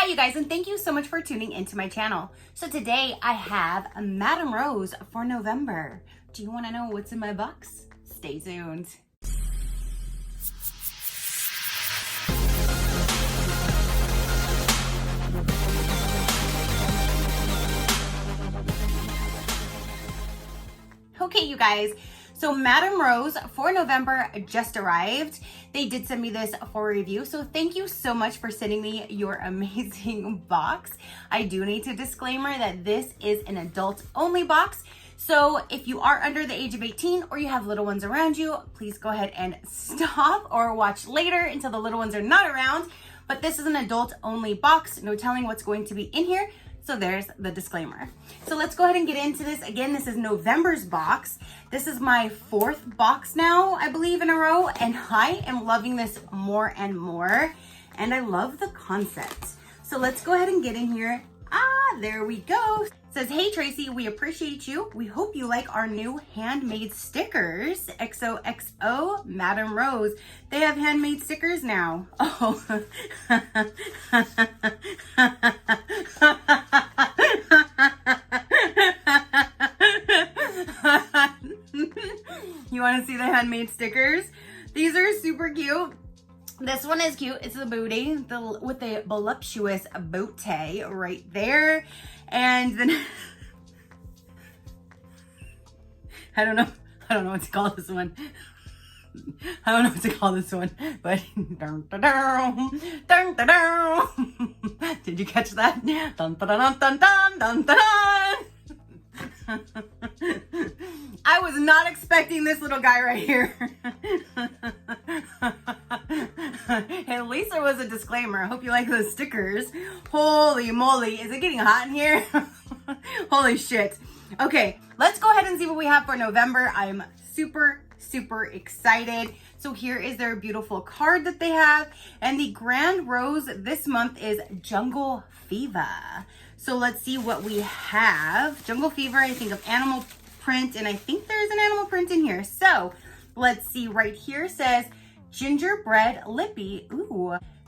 Hi you guys, and thank you so much for tuning into my channel. So today I have a Madam Rose for November. Do you want to know what's in my box? Stay tuned. Okay, you guys, so Madam Rose for November just arrived. They did send me this for review, so thank you so much for sending me your amazing box. I do need to disclaimer that this is an adult only box. So if you are under the age of 18 or you have little ones around you, please go ahead and stop or watch later until the little ones are not around. But this is an adult only box, no telling what's going to be in here. So there's the disclaimer. So let's go ahead and get into this. Again, this is November's box. This is my 4th box now, I believe, in a row. And I am loving this more and more. And I love the concept. So let's go ahead and get in here. There we go. It says, hey Tracy, we appreciate you. We hope you like our new handmade stickers. XOXO, Madam Rose. They have handmade stickers now. Oh. You want to see the handmade stickers? These are super cute. This one is cute. It's the booty with the voluptuous booty right there. And then I don't know what to call this one. I don't know what to call this one, but did you catch that? Dun, dun, dun, dun, dun, dun, dun. I was not expecting this little guy right here. At least there was a disclaimer. I hope you like those stickers. Holy moly, is it getting hot in here? Holy shit. Okay, let's go ahead and see what we have for November. I'm super excited. So here is their beautiful card that they have. And the grand rose this month is Jungle Fever. So let's see what we have. Jungle Fever, I think of animal print, and I think there's an animal print in here. So let's see, right here says gingerbread lippy,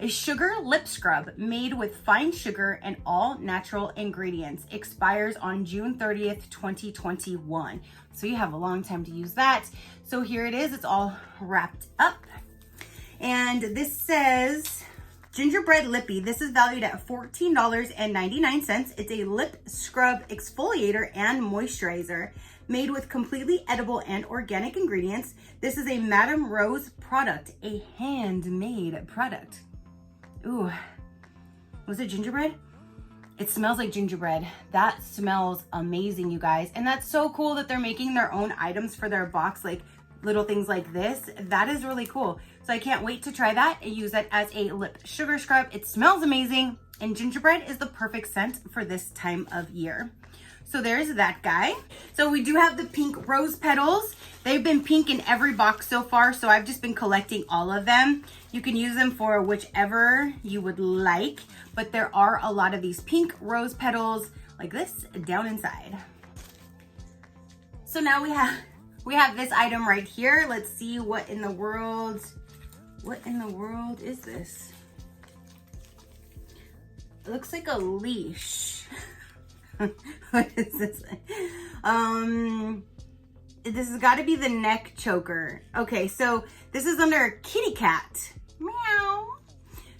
a sugar lip scrub made with fine sugar and all natural ingredients. Expires on June 30th, 2021. So you have a long time to use that. So here it is, it's all wrapped up. And this says gingerbread lippy. This is valued at $14.99. It's a lip scrub exfoliator and moisturizer made with completely edible and organic ingredients. This is a Madam Rose product, a handmade product. Ooh, was it gingerbread? It smells like gingerbread. That smells amazing, you guys. And that's so cool that they're making their own items for their box, like little things like this. That is really cool. So I can't wait to try that and use it as a lip sugar scrub. It smells amazing, and gingerbread is the perfect scent for this time of year. So there's that guy. So we do have the pink rose petals. They've been pink in every box so far, so I've just been collecting all of them. You can use them for whichever you would like, but there are a lot of these pink rose petals like this down inside. So now we have this item right here. Let's see what in the world is this? It looks like a leash. What is this? This has got to be the neck choker. Okay, so this is under kitty cat. Meow.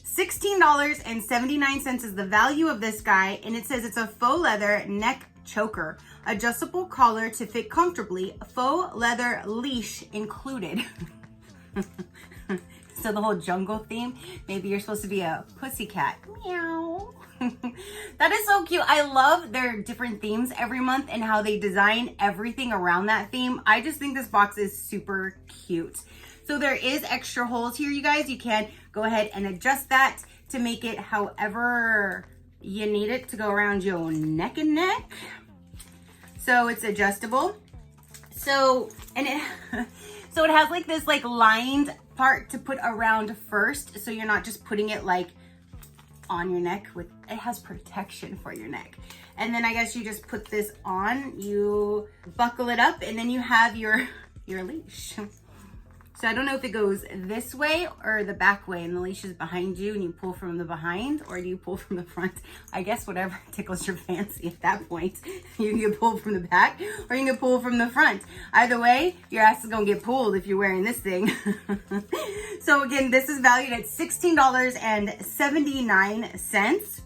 $16.79 is the value of this guy, and it says it's a faux leather neck choker, adjustable collar to fit comfortably, faux leather leash included. So the whole jungle theme, maybe you're supposed to be a pussycat. Meow. That is so cute. I love their different themes every month and how they design everything around that theme. I just think this box is super cute. So there is extra holes here, you guys. You can go ahead and adjust that to make it however you need it to go around your neck and neck. So it's adjustable. So it has like this like lined part to put around first, so you're not just putting it like on your neck. It has protection for your neck. And then I guess you just put this on, you buckle it up, and then you have your leash. So I don't know if it goes this way or the back way and the leash is behind you and you pull from the behind, or do you pull from the front? I guess whatever tickles your fancy at that point. You can get pulled from the back or you can get pulled from the front. Either way, your ass is gonna get pulled if you're wearing this thing. So again, this is valued at $16.79.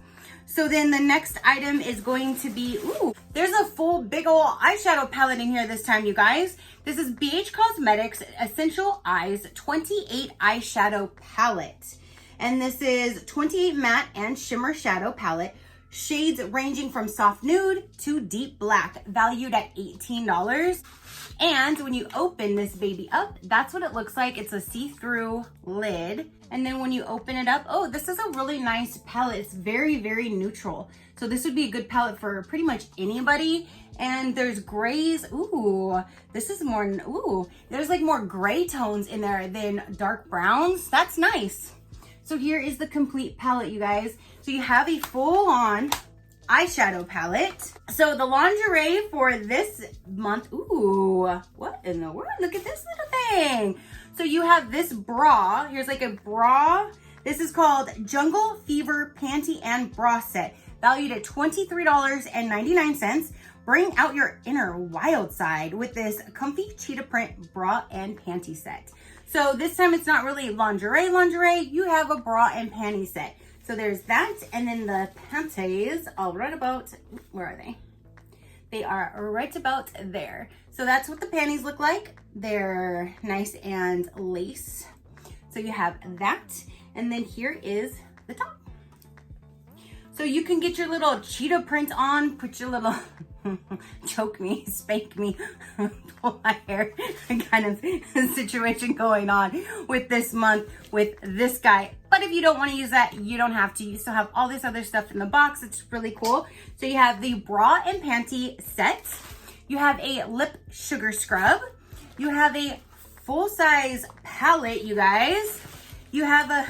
So then the next item is going to be, ooh, there's a full big ol' eyeshadow palette in here this time, you guys. This is BH Cosmetics Essential Eyes 28 eyeshadow palette. And this is 28 matte and shimmer shadow palette. Shades ranging from soft nude to deep black, valued at $18. And when you open this baby up, that's what it looks like. It's a see-through lid. And then when you open it up, oh, this is a really nice palette. It's very, very neutral. So this would be a good palette for pretty much anybody. And there's grays. Ooh, this is more, ooh, there's like more gray tones in there than dark browns. That's nice. So here is the complete palette, you guys. So you have a full-on eyeshadow palette. So the lingerie for this month, ooh, what in the world? Look at this little thing. So you have this bra. Here's like a bra. This is called Jungle Fever Panty and Bra Set, valued at $23.99. Bring out your inner wild side with this comfy cheetah print bra and panty set. So this time it's not really lingerie. You have a bra and panty set. So there's that, and then the panties are right about, where are they? They are right about there. So that's what the panties look like. They're nice and lace. So you have that, and then here is the top. So you can get your little cheetah print on, put your little, choke me, spank me, pull my hair kind of situation going on with this month with this guy. But if you don't want to use that, you don't have to. You still have all this other stuff in the box. It's really cool. So you have the bra and panty set. You have a lip sugar scrub. You have a full-size palette, you guys. You have a,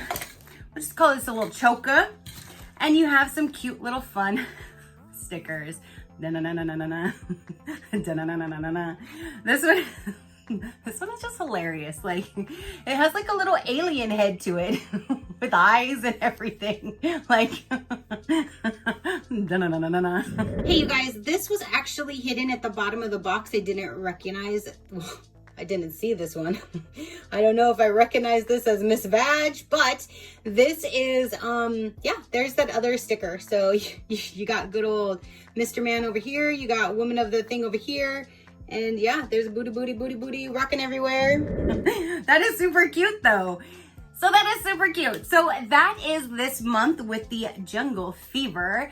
let's just call this a little choker. And you have some cute little fun stickers. Da-na-na-na-na-na-na. Da-na-na-na-na-na-na. This one is just hilarious. Like, it has like a little alien head to it with eyes and everything. Like, da-na-na-na-na-na. Hey, you guys, this was actually hidden at the bottom of the box. I didn't recognize. Well, I didn't see this one. I don't know if I recognize this as Miss Vag, but this is, yeah, there's that other sticker. So you got good old Mr. Man over here. You got woman of the thing over here. And yeah, there's booty rocking everywhere. That is super cute though. So that is super cute. So that is this month with the Jungle Fever.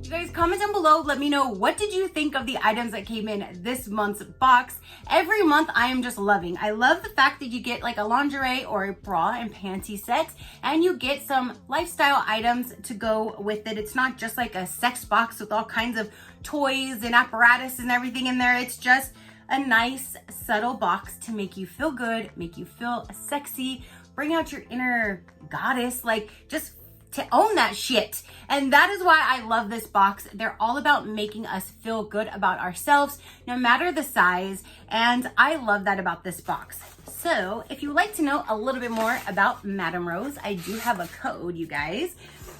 Guys, comment down below, let me know, what did you think of the items that came in this month's box? Every month I am just loving. I love the fact that you get like a lingerie or a bra and panty set, and you get some lifestyle items to go with it. It's not just like a sex box with all kinds of toys and apparatus and everything in there. It's just a nice subtle box to make you feel good, make you feel sexy, bring out your inner goddess, like just to own that shit. And that is why I love this box. They're all about making us feel good about ourselves, no matter the size. And I love that about this box. So if you'd like to know a little bit more about Madam Rose, I do have a code, you guys.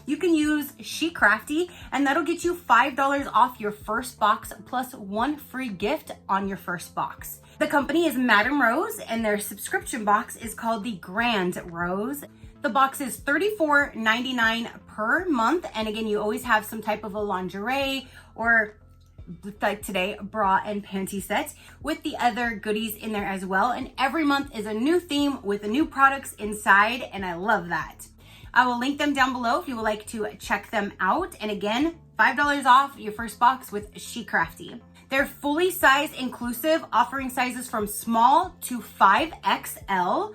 You can use SheCrafty, and that'll get you $5 off your first box plus one free gift on your first box. The company is Madam Rose, and their subscription box is called the Grand Rose. The box is $34.99 per month. And again, you always have some type of a lingerie or, like today, bra and panty set with the other goodies in there as well. And every month is a new theme with the new products inside. And I love that. I will link them down below if you would like to check them out. And again, $5 off your first box with SheCrafty. They're fully size inclusive, offering sizes from small to 5XL.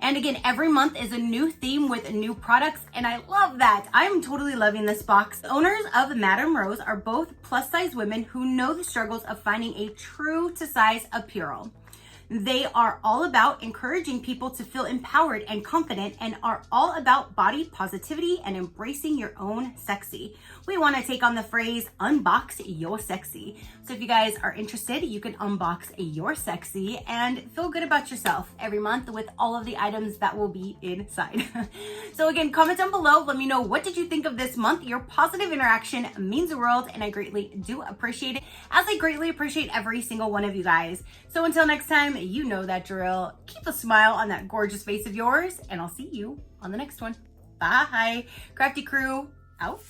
And again, every month is a new theme with new products, and I love that. I'm totally loving this box. The owners of Madam Rose are both plus-size women who know the struggles of finding a true-to-size apparel. They are all about encouraging people to feel empowered and confident and are all about body positivity and embracing your own sexy. We want to take on the phrase unbox your sexy. So if you guys are interested, you can unbox your sexy and feel good about yourself every month with all of the items that will be inside. So again, comment down below. Let me know, what did you think of this month? Your positive interaction means the world, and I greatly do appreciate it, as I greatly appreciate every single one of you guys. So until next time, you know that drill. Keep a smile on that gorgeous face of yours, and I'll see you on the next one. Bye. Crafty crew, out.